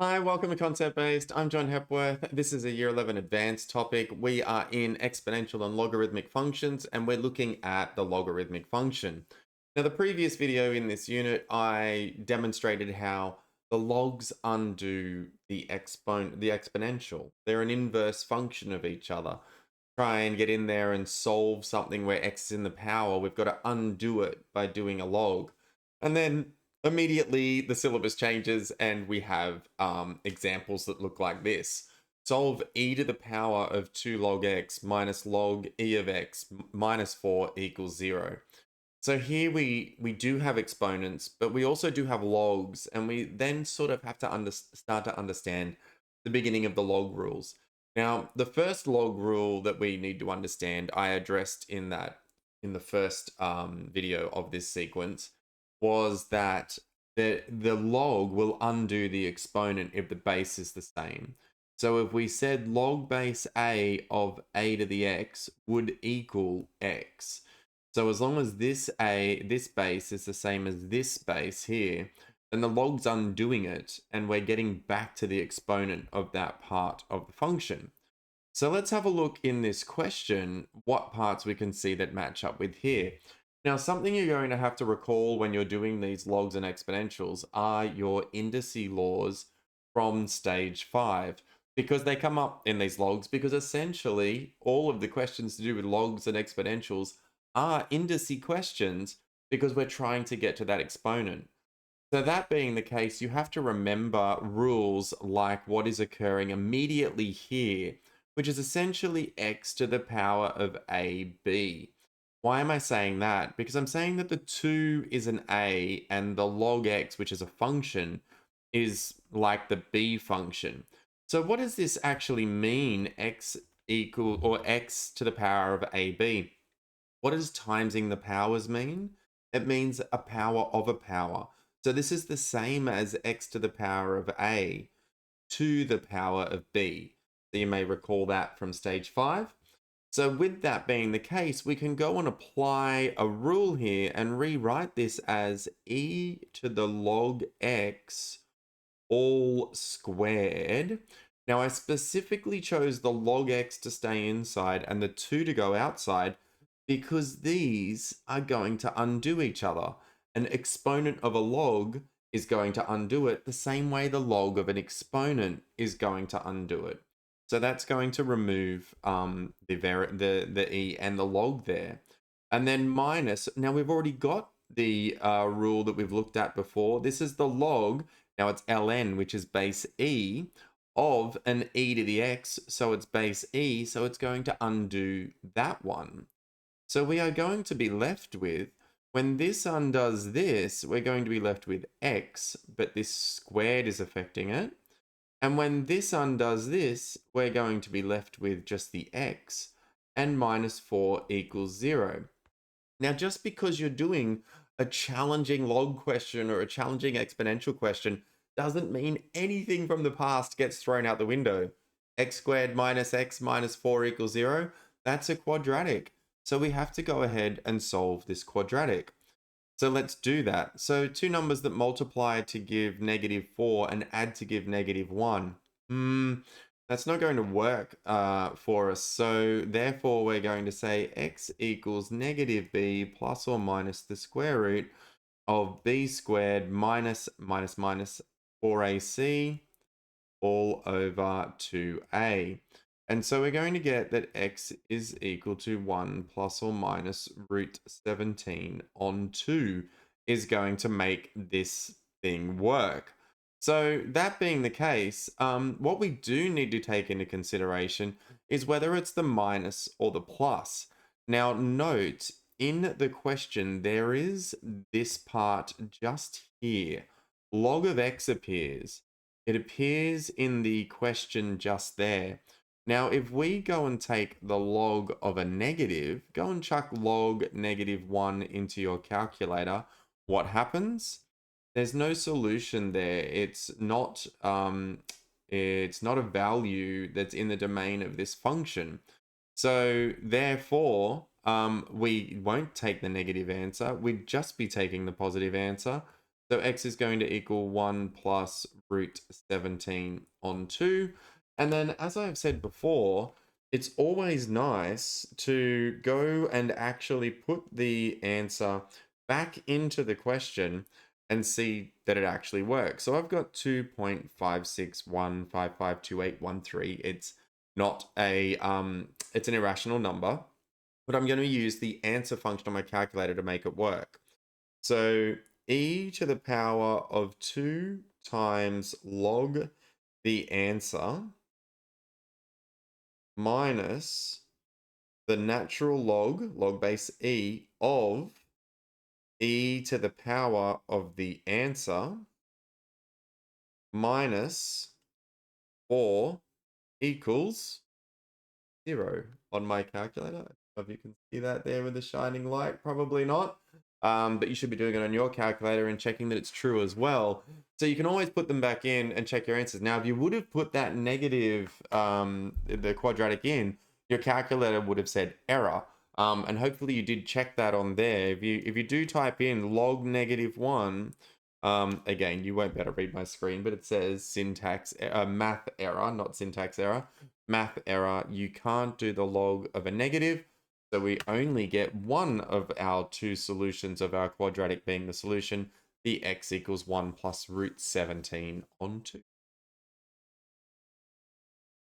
Hi, welcome to Concept Based. I'm John Hepworth. This is a Year 11 advanced topic. We are in exponential and logarithmic functions, and we're looking at the logarithmic function. Now, the previous video in this unit, I demonstrated how the logs undo the exponential. They're an inverse function of each other. Try and get in there and solve something where x is in the power. We've got to undo it by doing a log. And then immediately the syllabus changes and we have examples that look like this. Solve e to the power of 2 log x minus log e of x minus 4 equals 0. So here we do have exponents, but we also do have logs, and we then sort of have to start to understand the beginning of the log rules. Now, the first log rule that we need to understand, I addressed in the first video of this sequence, was that the log will undo the exponent if the base is the same. So if we said log base a of a to the x would equal x. So as long as this base is the same as this base here, then the log's undoing it, and we're getting back to the exponent of that part of the function. So let's have a look in this question, what parts we can see that match up with here. Now, something you're going to have to recall when you're doing these logs and exponentials are your indice laws from stage 5, because they come up in these logs, because essentially all of the questions to do with logs and exponentials are indice questions because we're trying to get to that exponent. So that being the case, you have to remember rules like what is occurring immediately here, which is essentially x to the power of ab. Why am I saying that? Because I'm saying that the 2 is an a and the log x, which is a function, is like the b function. So what does this actually mean, x equal or x to the power of ab? What does timesing the powers mean? It means a power of a power. So this is the same as x to the power of a to the power of b. So you may recall that from stage 5. So with that being the case, we can go and apply a rule here and rewrite this as e to the log x all squared. Now I specifically chose the log x to stay inside and the 2 to go outside because these are going to undo each other. An exponent of a log is going to undo it the same way the log of an exponent is going to undo it. So that's going to remove the e and the log there. And then minus, now we've already got the rule that we've looked at before. This is the log, now it's ln, which is base e, of an e to the x, so it's base e, so it's going to undo that one. So we are going to be left with, when this undoes this, we're going to be left with x, but this squared is affecting it. And when this undoes this, we're going to be left with just the x, and minus 4 equals 0. Now, just because you're doing a challenging log question or a challenging exponential question doesn't mean anything from the past gets thrown out the window. X squared minus x minus 4 equals 0, that's a quadratic. So we have to go ahead and solve this quadratic. So let's do that. So two numbers that multiply to give -4 and add to give -1. That's not going to work for us. So therefore, we're going to say x equals -b plus or minus the square root of b squared minus 4ac all over 2a. And so we're going to get that x is equal to 1 plus or minus root 17 on 2 is going to make this thing work. So that being the case, what we do need to take into consideration is whether it's the minus or the plus. Now note, in the question, there is this part just here. Log of x appears. It appears in the question just there. Now, if we go and take the log of a negative, go and chuck log -1 into your calculator, what happens? There's no solution there. It's not a value that's in the domain of this function. So therefore, we won't take the negative answer. We'd just be taking the positive answer. So x is going to equal 1 plus root 17 on 2. And then, as I've said before, it's always nice to go and actually put the answer back into the question and see that it actually works. So I've got 2.561552813. It's not a it's an irrational number, but I'm going to use the answer function on my calculator to make it work. So e to the power of 2 times log the answer minus the natural log base e, of e to the power of the answer minus 4 equals 0 on my calculator. I don't know if you can see that there with the shining light, probably not. But you should be doing it on your calculator and checking that it's true as well. So you can always put them back in and check your answers. Now, if you would have put that negative, the quadratic in, your calculator would have said error. And hopefully you did check that on there. If you do type in log -1, again, you won't be able to read my screen, but it says syntax, math error, not syntax error. Math error, you can't do the log of a negative. So we only get one of our two solutions of our quadratic being the solution, the x equals 1 plus root 17 on 2.